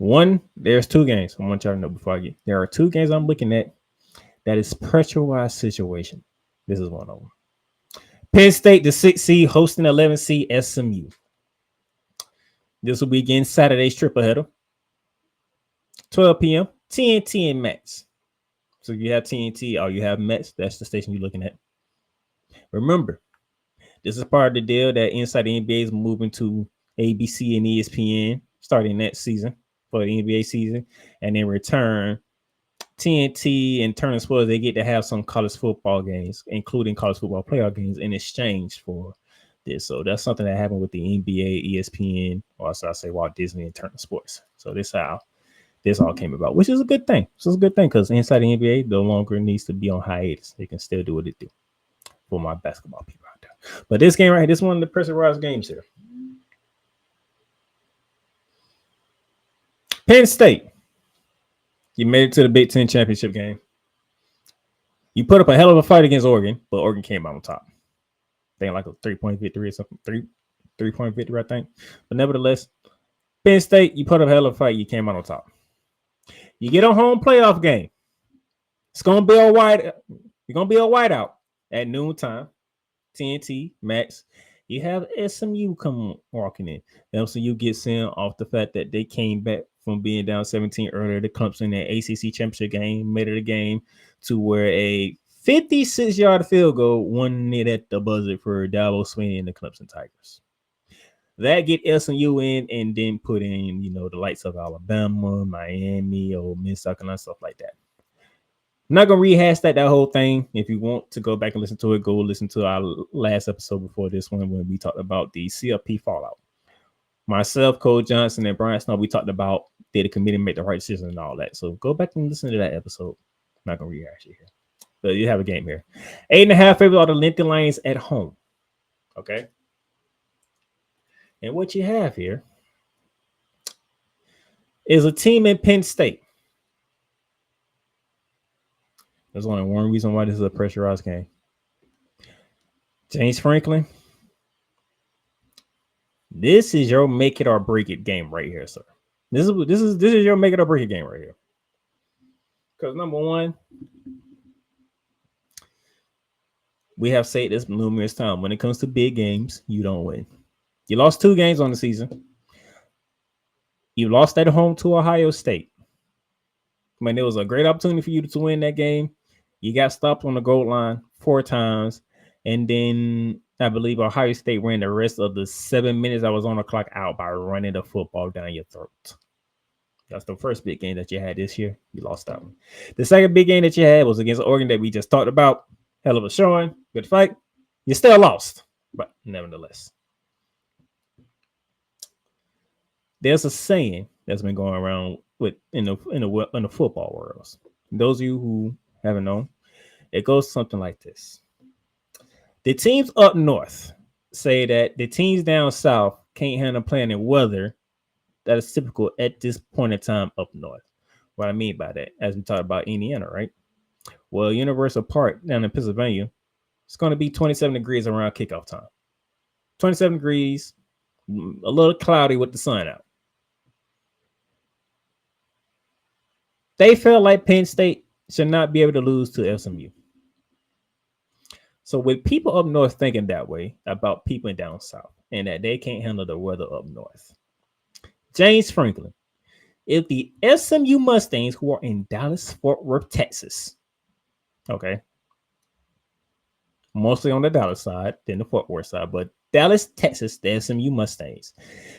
There's two games. I want y'all to know before I get. There are two games I'm looking at that is pressurized situation. This is one of them. Penn State, the 6th seed, hosting 11th seed SMU. This will begin Saturday's triple header, 12 p.m. TNT and Max. So you have TNT or you have Max. That's the station you're looking at. Remember, this is part of the deal that Inside the NBA is moving to ABC and ESPN starting next season for the NBA season. And in return, TNT and Turner Sports, they get to have some college football games, including college football playoff games, in exchange for this. So that's something that happened with the NBA, ESPN, or so I say Walt Disney and Turner Sports. So this how this all came about, which is a good thing. This is a good thing because Inside the NBA no longer needs to be on hiatus. They can still do what it do for my basketball people out there. But this game right here, this is one of the pressurized games here. Penn State. You made it to the Big Ten championship game. You put up a hell of a fight against Oregon, but Oregon came out on top. I think like a 3-point victory or something. Three-point victory, I think. But nevertheless, Penn State, you put up a hell of a fight. You came out on top. You get a home playoff game. It's gonna be a white. You're gonna be a whiteout at noontime. TNT, Max. You have SMU come walking in. SMU gets in off the fact that they came back from being down 17 earlier to Clemson, that ACC championship game, made it a game to where a 56-yard field goal won it at the buzzer for Dabo Swinney and the Clemson Tigers. That get SMU in and then put in, the likes of Alabama, Miami, Ole Miss, South Carolina, stuff like that. I'm not going to rehash that whole thing. If you want to go back and listen to it, go listen to our last episode before this one when we talked about the CFP fallout. Myself, Cole Johnson, and Brian Snow, we talked about did the committee make the right decision and all that. So go back and listen to that episode. I'm not going to rehash it here. But you have a game here. 8.5 favorites are the Lincoln Lions at home. Okay? And what you have here is a team in Penn State. There's only one reason why this is a pressurized game. James Franklin, this is your make it or break it game right here, sir. This is your make it or break it game right here. Because number one, we have said this numerous times. When it comes to big games, you don't win. You lost 2 games on the season. You lost at home to Ohio State. I mean, it was a great opportunity for you to win that game. You got stopped on the goal line 4 times. And then I believe Ohio State ran the rest of the 7 minutes I was on the clock out by running the football down your throat. That's the first big game that you had this year. You lost that one. The second big game that you had was against Oregon that we just talked about. Hell of a showing. Good fight. You still lost. But nevertheless. There's a saying that's been going around in the football world. Those of you who haven't known, it goes something like this. The teams up north say that the teams down south can't handle playing in weather that is typical at this point in time up north. What I mean by that, as we talked about Indiana, right? Well, Universal Park down in Pennsylvania, it's going to be 27 degrees around kickoff time. 27 degrees, a little cloudy with the sun out. They felt like Penn State should not be able to lose to SMU. So with people up north thinking that way about people down south and that they can't handle the weather up north, James Franklin, if the SMU Mustangs who are in Dallas, Fort Worth, Texas, okay, mostly on the Dallas side than the Fort Worth side, but Dallas, Texas, the SMU Mustangs,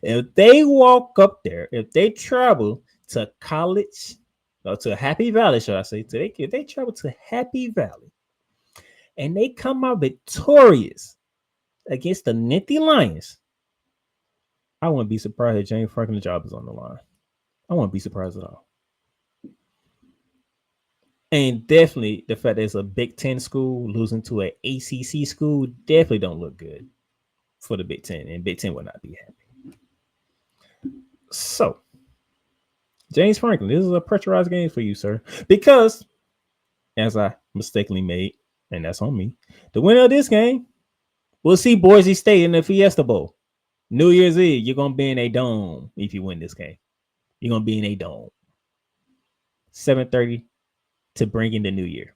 if they walk up there, if they travel to college, or to Happy Valley, should I say, if they travel to Happy Valley and they come out victorious against the Nittany Lions, I wouldn't be surprised if James Franklin's job is on the line. I wouldn't be surprised at all. And definitely the fact that it's a Big Ten school losing to an ACC school definitely don't look good for the Big Ten, and Big Ten will not be happy. So, James Franklin, this is a pressurized game for you, sir, because as I mistakenly made, and that's on me, the winner of this game will see Boise State in the Fiesta Bowl. New Year's Eve, you're going to be in a dome if you win this game. You're gonna be in a dome. 7:30 to bring in the new year.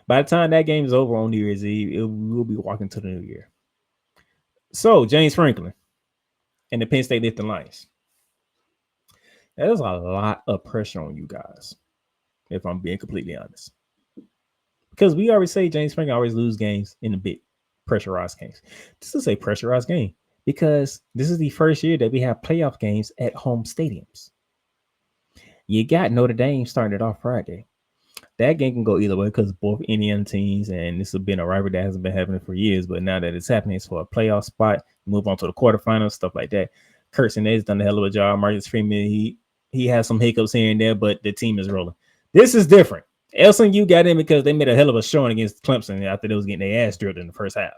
By the time that game is over on New Year's Eve, we'll be walking to the new year. So James Franklin and the Penn State Lifting Lions. That is a lot of pressure on you guys, if I'm being completely honest. Because we always say James Franklin always lose games in the big pressurized games. This is a pressurized game because this is the first year that we have playoff games at home stadiums. You got Notre Dame starting it off Friday. That game can go either way because both Indiana teams, and this has been a rivalry that hasn't been happening for years, but now that it's happening, it's for a playoff spot, move on to the quarterfinals, stuff like that. Kirsten has done a hell of a job. Marcus Freeman, he has some hiccups here and there, but the team is rolling. This is different. SMU got in because they made a hell of a showing against Clemson after they was getting their ass drilled in the first half.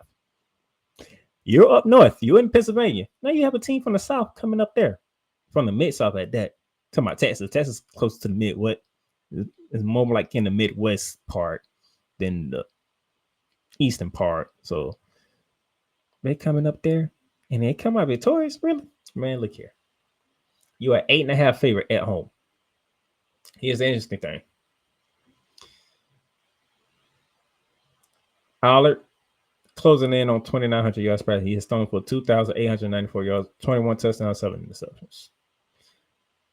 You're up north. You're in Pennsylvania. Now you have a team from the South coming up there, from the Mid-South at that. Talking about Texas. Texas is close to the mid. What? It's more like in the Midwest part than the eastern part. So they coming up there and they come out victorious. Really? Man, look here. You are 8.5 favorite at home. Here's the interesting thing. Allard closing in on 2,900 yards passing. He has thrown for 2,894 yards, 21 touchdowns, 7 interceptions.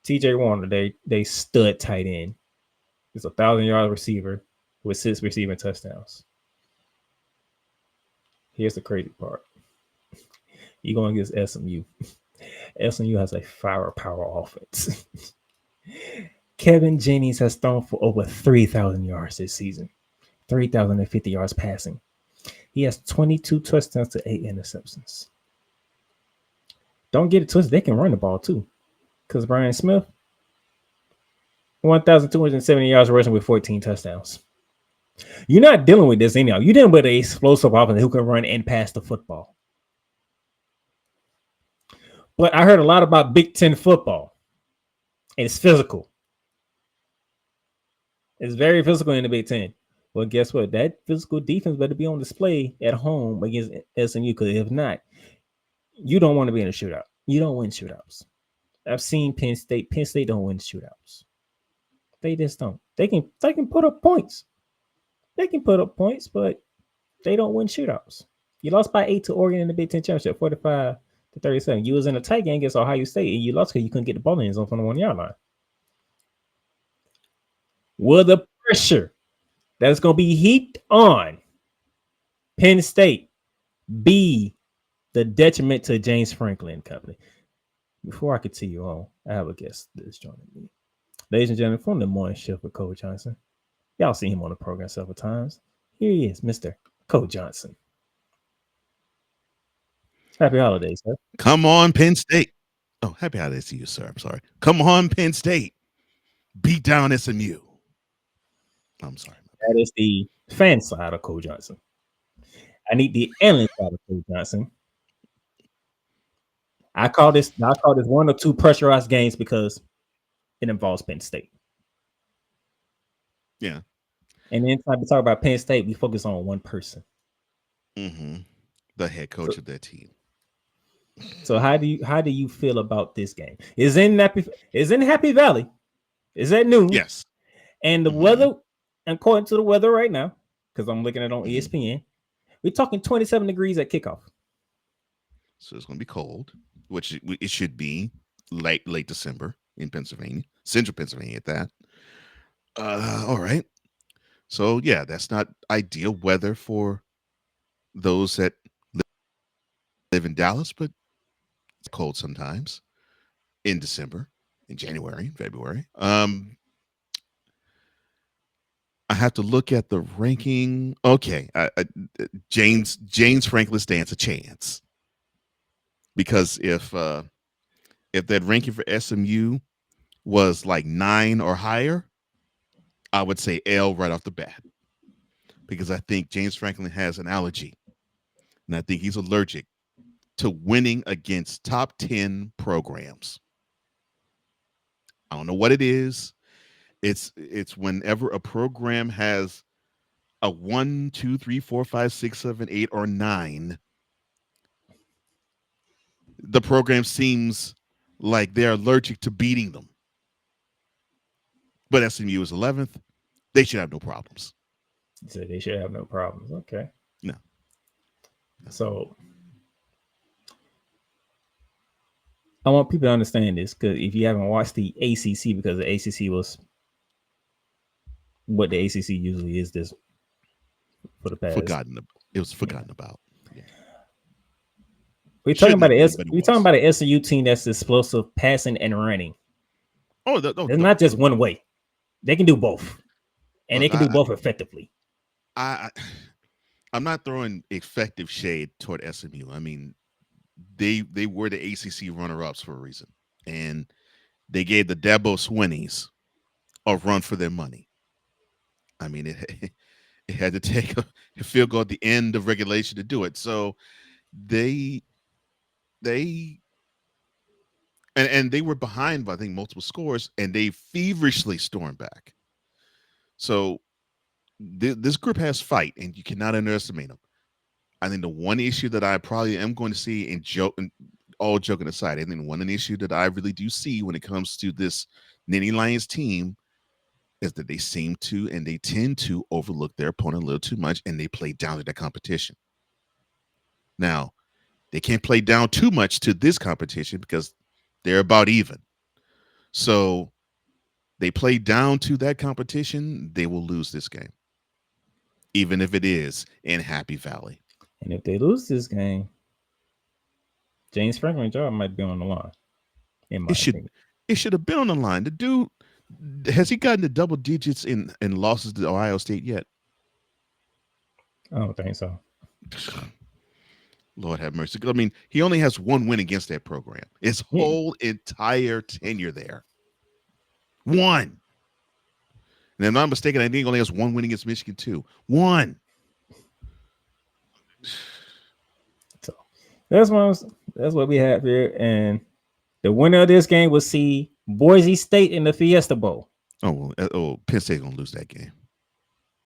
TJ Warner, they stud tight end. He's a 1,000-yard receiver with 6 receiving touchdowns. Here's the crazy part. You're going against SMU. SMU has a firepower offense. Kevin Jennings has thrown for over 3,000 yards this season, 3,050 yards passing. He has 22 touchdowns to 8 interceptions. Don't get it twisted. They can run the ball too. Because Brian Smith, 1,270 yards rushing with 14 touchdowns. You're not dealing with this anyhow. You're dealing with an explosive offense who can run and pass the football. But I heard a lot about Big Ten football. And it's physical. It's very physical in the Big Ten. Well, guess what? That physical defense better be on display at home against SMU, because if not, you don't want to be in a shootout. You don't win shootouts. I've seen Penn State. Penn State don't win shootouts. They just don't. They can put up points. They can put up points, but they don't win shootouts. You lost by 8 to Oregon in the Big Ten Championship, 45-37. You was in a tight game against Ohio State, and you lost because you couldn't get the ball in the zone from the 1-yard line. Will the pressure that's going to be heaped on Penn State be the detriment to James Franklin Company? Before I continue on, I have a guest that's joining me. Ladies and gentlemen, from the morning shift with Coach Johnson. Y'all seen him on the program several times. Here he is, Mr. Coach Johnson. Happy holidays, sir. Come on, Penn State. Oh, happy holidays to you, sir. I'm sorry. Come on, Penn State. Beat down SMU. I'm sorry. That is the fan side of Coach Johnson. I need the analyst side of Coach Johnson. I call this 1 or 2 pressurized games because it involves Penn State. Yeah. And then time to talk about Penn State, we focus on one person. Mm-hmm. The head coach of that team. So how do you feel about this game? Is in Happy Valley. Is at noon. Yes. And the weather, according to the weather right now, because I'm looking at it on ESPN, we're talking 27 degrees at kickoff. So it's going to be cold, which it should be late December in Pennsylvania, central Pennsylvania at that. All right. So, yeah, that's not ideal weather for those that live in Dallas, but it's cold sometimes in December, in January, February. I have to look at the ranking. Okay, James Franklin stands a chance because if that ranking for SMU was like 9 or higher, I would say L right off the bat because I think James Franklin has an allergy, and I think he's allergic to winning against top 10 programs. I don't know what it is. It's whenever a program has a 1, 2, 3, 4, 5, 6, 7, 8, or 9, the program seems like they're allergic to beating them. But SMU is 11th. They should have no problems. So they should have no problems. Okay. No. So I want people to understand this, because if you haven't watched the ACC, because the ACC was what the ACC usually is this for the past. It was forgotten about. Yeah. We're talking about the SMU team that's explosive passing and running. It's not just one way. They can do both, and they can do both effectively. I'm not throwing effective shade toward SMU. I mean, they were the ACC runner-ups for a reason, and they gave the Dabo Swinney's a run for their money. I mean, it had to take a field goal at the end of regulation to do it. So they were behind by, I think, multiple scores, and they feverishly stormed back. So this group has fight, and you cannot underestimate them. I think the one issue that I probably am going to see, and all joking aside, I think one issue that I really do see when it comes to this Nittany Lions team is that they seem to, and they tend to, overlook their opponent a little too much, and they play down to the competition. Now, they can't play down too much to this competition because they're about even. So they play down to that competition, they will lose this game, even if it is in Happy Valley. And if they lose this game, James Franklin's job might be on the line. It should have been on the line. The dude, has he gotten to double digits in losses to Ohio State yet? I don't think so. Lord have mercy. I mean, he only has one win against that program. His whole entire tenure there. One. And if I'm not mistaken, I think he only has one win against Michigan too. One. So that's what we have here. And the winner of this game will see Boise State in the Fiesta Bowl. Oh, Penn State's gonna lose that game.